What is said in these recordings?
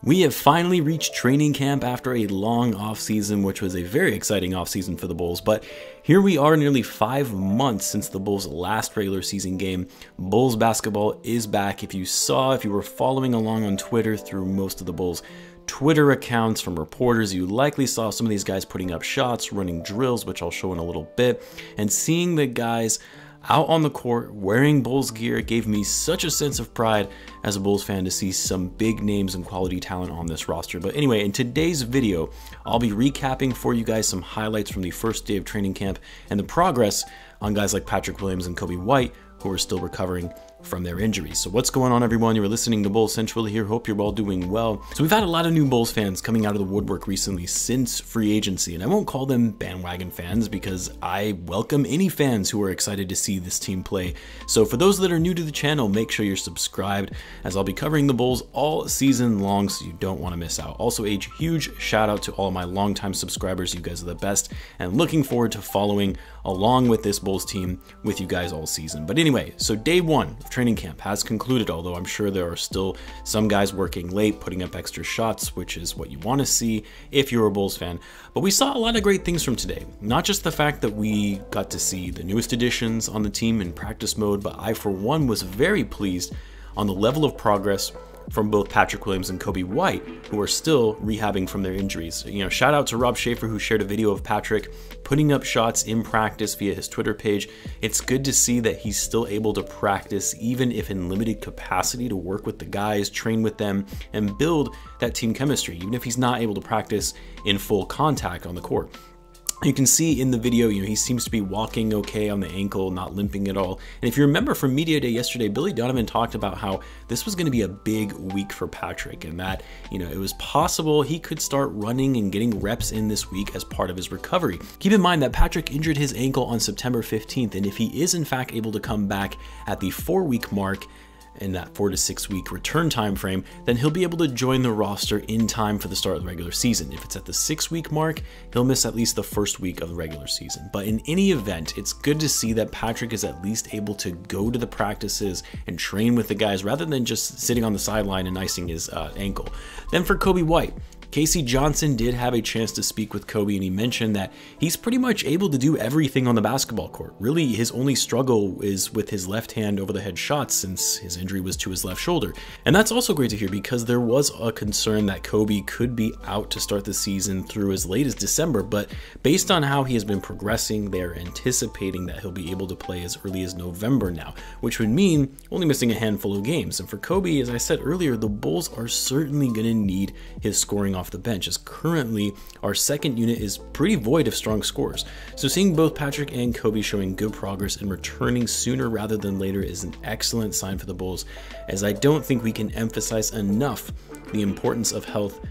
We have finally reached training camp after a long offseason, which was a very exciting offseason for the Bulls, but here we are nearly 5 months since the Bulls' last regular season game. Bulls basketball is back. If you were following along on Twitter through most of the Bulls' Twitter accounts from reporters, you likely saw some of these guys putting up shots, running drills, which I'll show in a little bit, and seeing the guys out on the court wearing Bulls gear gave me such a sense of pride as a Bulls fan to see some big names and quality talent on this roster. But anyway, in today's video, I'll be recapping for you guys some highlights from the first day of training camp and the progress on guys like Patrick Williams and Coby White, who are still recovering from their injuries. So what's going on, everyone? You're listening to Bulls Central here. Hope you're all doing well. So we've had a lot of new Bulls fans coming out of the woodwork recently since free agency, and I won't call them bandwagon fans because I welcome any fans who are excited to see this team play. So for those that are new to the channel, make sure you're subscribed, as I'll be covering the Bulls all season long, so you don't want to miss out. Also, a huge shout out to all of my longtime subscribers. You guys are the best, and looking forward to following along with this Bulls team with you guys all season. But anyway, so day one of training camp has concluded, although I'm sure there are still some guys working late, putting up extra shots, which is what you want to see if you're a Bulls fan. But we saw a lot of great things from today. Not just the fact that we got to see the newest additions on the team in practice mode, but I, for one, was very pleased on the level of progress from both Patrick Williams and Coby White, who are still rehabbing from their injuries. You know, shout out to Rob Schaefer, who shared a video of Patrick putting up shots in practice via his Twitter page. It's good to see that he's still able to practice, even if in limited capacity, to work with the guys, train with them, and build that team chemistry, even if he's not able to practice in full contact on the court. You can see in the video, he seems to be walking okay on the ankle, not limping at all. And if you remember from Media Day yesterday, Billy Donovan talked about how this was going to be a big week for Patrick, and that, it was possible he could start running and getting reps in this week as part of his recovery. Keep in mind that Patrick injured his ankle on September 15th, and if he is in fact able to come back at the 4-week mark, in that 4 to 6 week return time frame, then he'll be able to join the roster in time for the start of the regular season. If it's at the 6-week mark, he'll miss at least the first week of the regular season. But in any event, it's good to see that Patrick is at least able to go to the practices and train with the guys rather than just sitting on the sideline and icing his ankle. Then for Coby White, Casey Johnson did have a chance to speak with Coby, and he mentioned that he's pretty much able to do everything on the basketball court. Really, his only struggle is with his left hand over the head shots, since his injury was to his left shoulder. And that's also great to hear, because there was a concern that Coby could be out to start the season through as late as December, but based on how he has been progressing, they're anticipating that he'll be able to play as early as November now, which would mean only missing a handful of games. And for Coby, as I said earlier, the Bulls are certainly going to need his scoring off the bench, as currently our second unit is pretty void of strong scorers. So seeing both Patrick and Coby showing good progress and returning sooner rather than later is an excellent sign for the Bulls, as I don't think we can emphasize enough the importance of health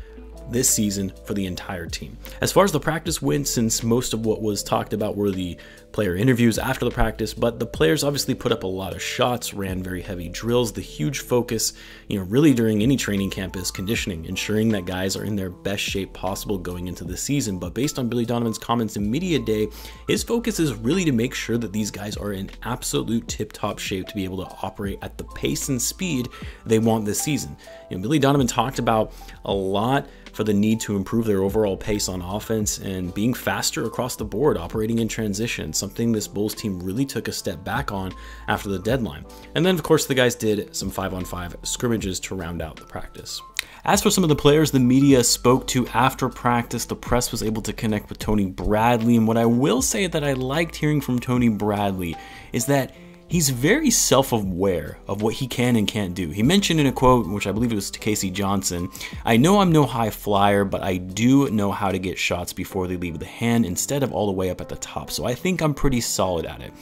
this season for the entire team. As far as the practice went, since most of what was talked about were the player interviews after the practice, but the players obviously put up a lot of shots, ran very heavy drills. The huge focus, really during any training camp is conditioning, ensuring that guys are in their best shape possible going into the season. But based on Billy Donovan's comments in Media Day, his focus is really to make sure that these guys are in absolute tip-top shape to be able to operate at the pace and speed they want this season. Billy Donovan talked about a lot for the need to improve their overall pace on offense and being faster across the board, operating in transition, something this Bulls team really took a step back on after the deadline. And then, of course, the guys did some 5-on-5 scrimmages to round out the practice. As for some of the players the media spoke to after practice, the press was able to connect with Tony Bradley, and what I will say that I liked hearing from Tony Bradley is that he's very self-aware of what he can and can't do. He mentioned in a quote, which I believe it was to Casey Johnson, "I know I'm no high flyer, but I do know how to get shots before they leave the hand instead of all the way up at the top. So I think I'm pretty solid at it."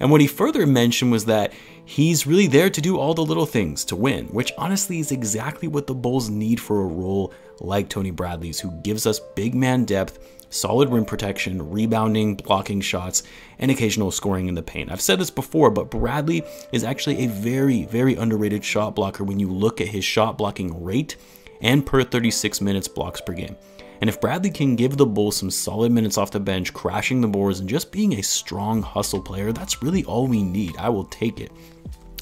And what he further mentioned was that he's really there to do all the little things to win, which honestly is exactly what the Bulls need for a role like Tony Bradley's, who gives us big man depth, solid rim protection, rebounding, blocking shots, and occasional scoring in the paint. I've said this before, but Bradley is actually a very, very underrated shot blocker when you look at his shot blocking rate and per 36 minutes blocks per game. And if Bradley can give the Bulls some solid minutes off the bench, crashing the boards, and just being a strong hustle player, that's really all we need. I will take it.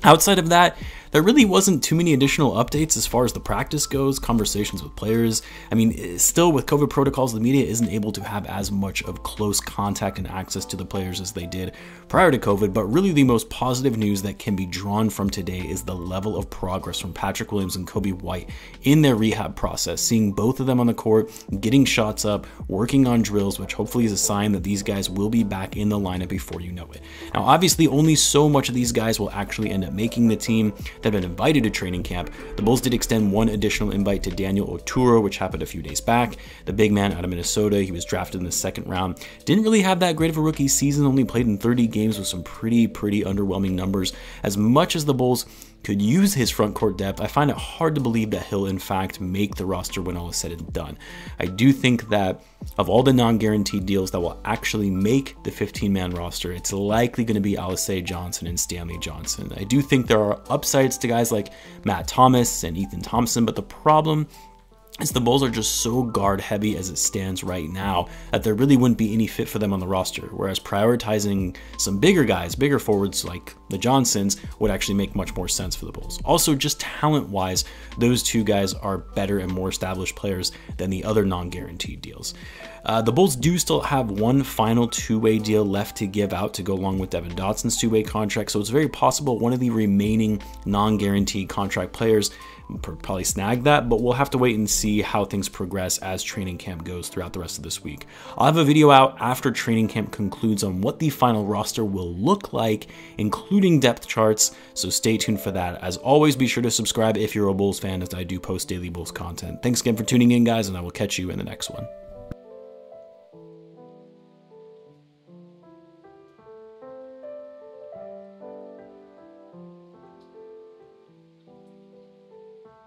Outside of that, there really wasn't too many additional updates as far as the practice goes, conversations with players. I mean, still with COVID protocols, the media isn't able to have as much of close contact and access to the players as they did prior to COVID, but really the most positive news that can be drawn from today is the level of progress from Patrick Williams and Coby White in their rehab process, seeing both of them on the court, getting shots up, working on drills, which hopefully is a sign that these guys will be back in the lineup before you know it. Now, obviously, only so much of these guys will actually end up making the team that have been invited to training camp. The Bulls did extend one additional invite to Daniel Oturu, which happened a few days back. The big man out of Minnesota, he was drafted in the second round. Didn't really have that great of a rookie season, only played in 30 games with some pretty underwhelming numbers. As much as the Bulls could use his front court depth, I find it hard to believe that he'll in fact make the roster when all is said and done. I do think that of all the non-guaranteed deals that will actually make the 15-man roster, it's likely going to be Alisei Johnson and Stanley Johnson. I do think there are upsides to guys like Matt Thomas and Ethan Thompson, but the problem is the Bulls are just so guard heavy as it stands right now that there really wouldn't be any fit for them on the roster, whereas prioritizing some bigger guys, bigger forwards like the Johnsons would actually make much more sense for the Bulls. Also, just talent-wise, those two guys are better and more established players than the other non-guaranteed deals. The Bulls do still have one final two-way deal left to give out to go along with Devin Dotson's two-way contract, so it's very possible one of the remaining non-guaranteed contract players probably snag that, but we'll have to wait and see how things progress as training camp goes throughout the rest of this week. I'll have a video out after training camp concludes on what the final roster will look like, including depth charts, so stay tuned for that. As always, be sure to subscribe if you're a Bulls fan, as I do post daily Bulls content. Thanks again for tuning in, guys, and I will catch you in the next one.